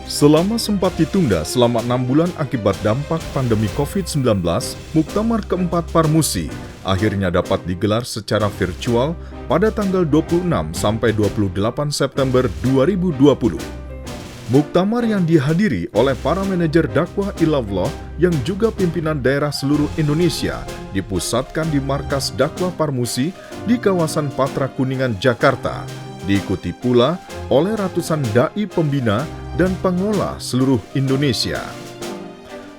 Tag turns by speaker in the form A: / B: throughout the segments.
A: Selama sempat ditunda selama 6 bulan akibat dampak pandemi COVID-19, Muktamar keempat Parmusi akhirnya dapat digelar secara virtual pada tanggal 26 sampai 28 September 2020. Muktamar yang dihadiri oleh para manajer dakwah ilallah yang juga pimpinan daerah seluruh Indonesia dipusatkan di markas dakwah Parmusi di kawasan Patra Kuningan, Jakarta. Diikuti pula oleh ratusan dai pembina dan pengelola seluruh Indonesia.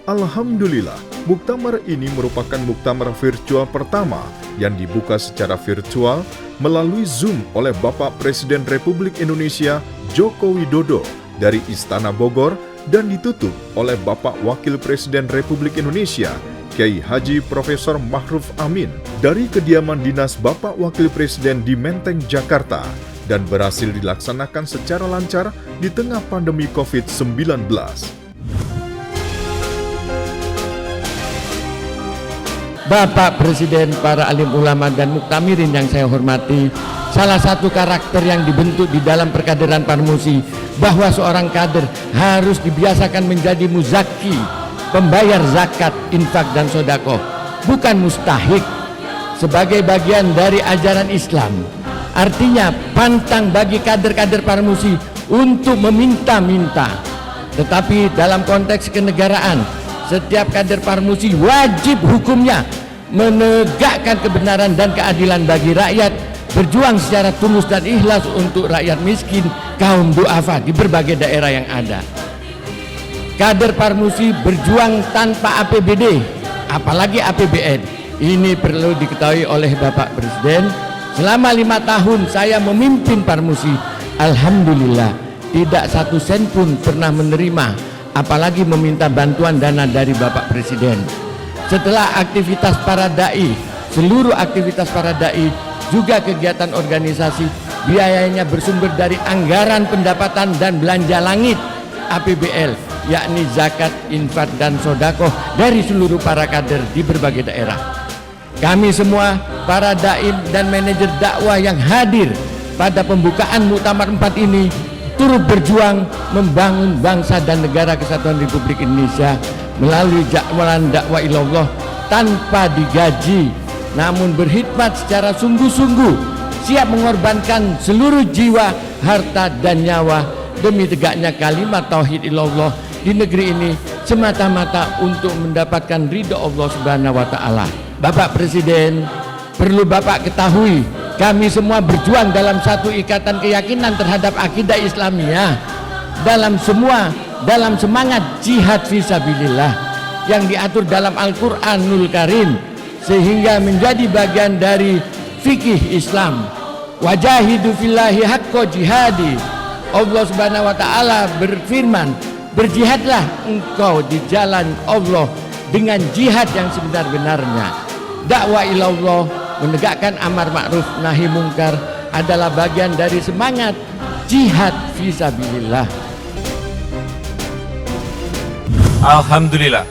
A: Alhamdulillah, muktamar ini merupakan muktamar virtual pertama yang dibuka secara virtual melalui Zoom oleh Bapak Presiden Republik Indonesia Joko Widodo dari Istana Bogor dan ditutup oleh Bapak Wakil Presiden Republik Indonesia Kiai Haji Profesor Ma'ruf Amin dari kediaman dinas Bapak Wakil Presiden di Menteng, Jakarta, dan berhasil dilaksanakan secara lancar di tengah pandemi COVID-19.
B: Bapak Presiden, para alim ulama dan muktamirin yang saya hormati, salah satu karakter yang dibentuk di dalam perkaderan Parmusi bahwa seorang kader harus dibiasakan menjadi muzaki, pembayar zakat, infak dan sedekah, bukan mustahik, sebagai bagian dari ajaran Islam. Artinya pantang bagi kader-kader Parmusi untuk meminta-minta. Tetapi dalam konteks kenegaraan, setiap kader Parmusi wajib hukumnya menegakkan kebenaran dan keadilan bagi rakyat, berjuang secara tulus dan ikhlas untuk rakyat miskin, kaum duafa di berbagai daerah yang ada. Kader Parmusi berjuang tanpa APBD, apalagi APBN. Ini perlu diketahui oleh Bapak Presiden. Selama 5 tahun saya memimpin Parmusi, alhamdulillah tidak satu sen pun pernah menerima, apalagi meminta bantuan dana dari Bapak Presiden. Setelah aktivitas para dai, seluruh aktivitas para dai, juga kegiatan organisasi, biayanya bersumber dari anggaran pendapatan dan belanja langit APBL, yakni zakat, infak dan sedekah dari seluruh para kader di berbagai daerah. Kami semua, para dai dan manajer dakwah yang hadir pada pembukaan Muktamar 4 ini turut berjuang membangun bangsa dan negara kesatuan Republik Indonesia melalui jadwalan dakwah ilallah tanpa digaji, namun berkhidmat secara sungguh-sungguh, siap mengorbankan seluruh jiwa, harta dan nyawa demi tegaknya kalimat tauhid ilallah di negeri ini semata-mata untuk mendapatkan ridha Allah Subhanahu wa taala. Bapak Presiden, perlu Bapak ketahui, kami semua berjuang dalam satu ikatan keyakinan terhadap akidah Islamiyah, dalam semangat jihad fisabilillah yang diatur dalam Al-Qur'anul Karim, sehingga menjadi bagian dari fikih Islam. Wajahidu fillahi haqqa jihadi. Allah Subhanahu wa taala berfirman, berjihadlah engkau di jalan Allah dengan jihad yang sebenar-benarnya. Dakwah ilallah, menegakkan amar ma'ruf nahi mungkar adalah bagian dari semangat jihad fisabilillah.
C: Alhamdulillah,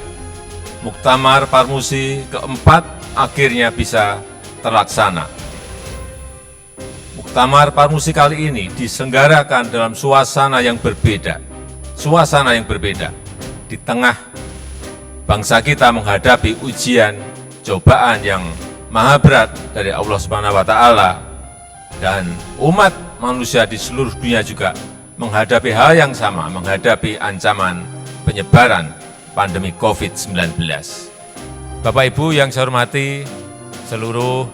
C: Muktamar Parmusi keempat akhirnya bisa terlaksana. Muktamar Parmusi kali ini diselenggarakan dalam suasana yang berbeda. Di tengah bangsa kita menghadapi ujian, cobaan yang maha berat dari Allah Subhanahu wa taala, dan umat manusia di seluruh dunia juga menghadapi hal yang sama, menghadapi ancaman penyebaran pandemi COVID-19. Bapak Ibu yang saya hormati, seluruh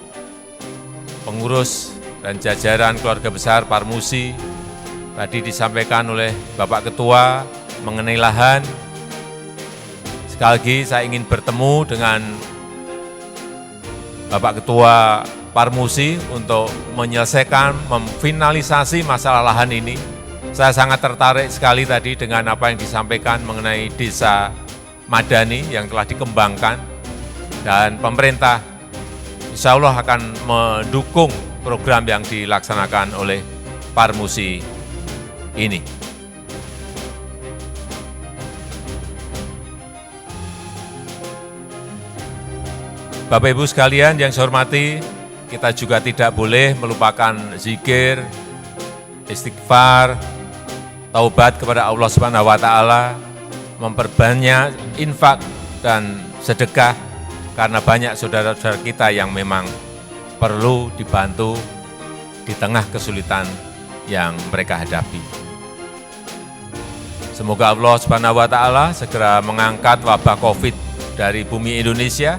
C: pengurus dan jajaran keluarga besar Parmusi, tadi disampaikan oleh Bapak Ketua mengenai lahan. Sekali lagi saya ingin bertemu dengan Bapak Ketua Parmusi untuk menyelesaikan, memfinalisasi masalah lahan ini. Saya sangat tertarik sekali tadi dengan apa yang disampaikan mengenai desa Madani yang telah dikembangkan, dan pemerintah insya Allah akan mendukung program yang dilaksanakan oleh Parmusi ini. Bapak Ibu sekalian yang saya hormati, kita juga tidak boleh melupakan zikir, istighfar, taubat kepada Allah Subhanahu wa taala, memperbanyak infak dan sedekah karena banyak saudara-saudara kita yang memang perlu dibantu di tengah kesulitan yang mereka hadapi. Semoga Allah Subhanahu wa taala segera mengangkat wabah Covid dari bumi Indonesia.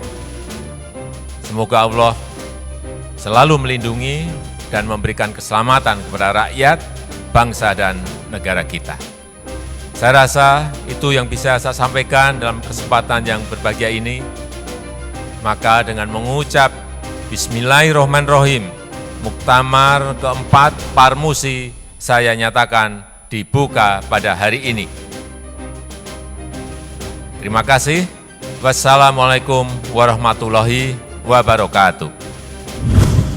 C: Semoga Allah selalu melindungi dan memberikan keselamatan kepada rakyat, bangsa dan negara kita. Saya rasa itu yang bisa saya sampaikan dalam kesempatan yang berbahagia ini. Maka dengan mengucap Bismillahirrahmanirrahim, Muktamar keempat Parmusi saya nyatakan dibuka pada hari ini. Terima kasih. Wassalamualaikum warahmatullahi wabarakatuh.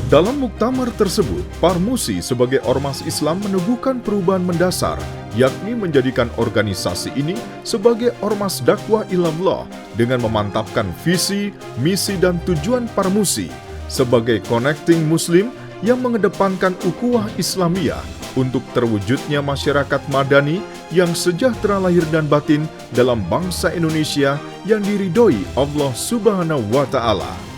A: Dalam muktamar tersebut, Parmusi sebagai ormas Islam meneguhkan perubahan mendasar, yakni menjadikan organisasi ini sebagai ormas dakwah ilallah dengan memantapkan visi, misi dan tujuan Parmusi sebagai connecting Muslim yang mengedepankan ukhuwah Islamiyah untuk terwujudnya masyarakat madani yang sejahtera lahir dan batin dalam bangsa Indonesia yang diridhoi Allah Subhanahu wa taala.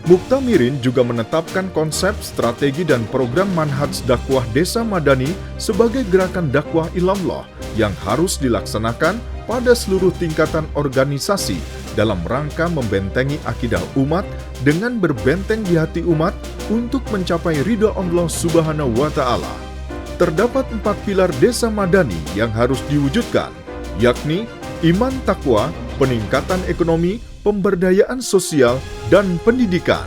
A: Muktamirin juga menetapkan konsep, strategi dan program manhaj dakwah desa madani sebagai gerakan dakwah ilallah yang harus dilaksanakan pada seluruh tingkatan organisasi dalam rangka membentengi akidah umat dengan berbenteng di hati umat untuk mencapai ridha Allah Subhanahu wa taala. Terdapat 4 pilar desa madani yang harus diwujudkan, yakni iman takwa, peningkatan ekonomi, pemberdayaan sosial, dan pendidikan.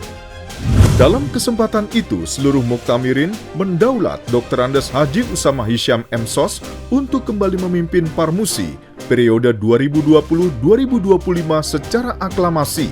A: Dalam kesempatan itu, seluruh muktamirin mendaulat Dr. Andes Haji Usama Hisham M.Sos untuk kembali memimpin Parmusi periode 2020-2025 secara aklamasi.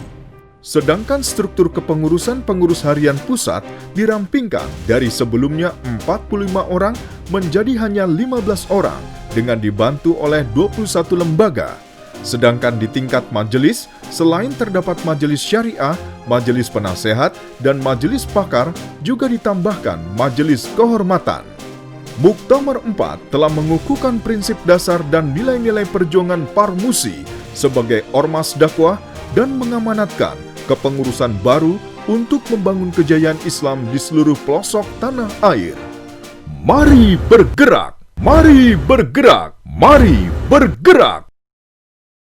A: Sedangkan struktur kepengurusan pengurus harian pusat dirampingkan dari sebelumnya 45 orang menjadi hanya 15 orang dengan dibantu oleh 21 lembaga. Sedangkan di tingkat majelis, selain terdapat majelis syariah, majelis penasehat, dan majelis pakar, juga ditambahkan majelis kehormatan. Muktamar 4 telah mengukuhkan prinsip dasar dan nilai-nilai perjuangan Parmusi sebagai ormas dakwah dan mengamanatkan kepengurusan baru untuk membangun kejayaan Islam di seluruh pelosok tanah air. Mari bergerak, mari bergerak, mari bergerak!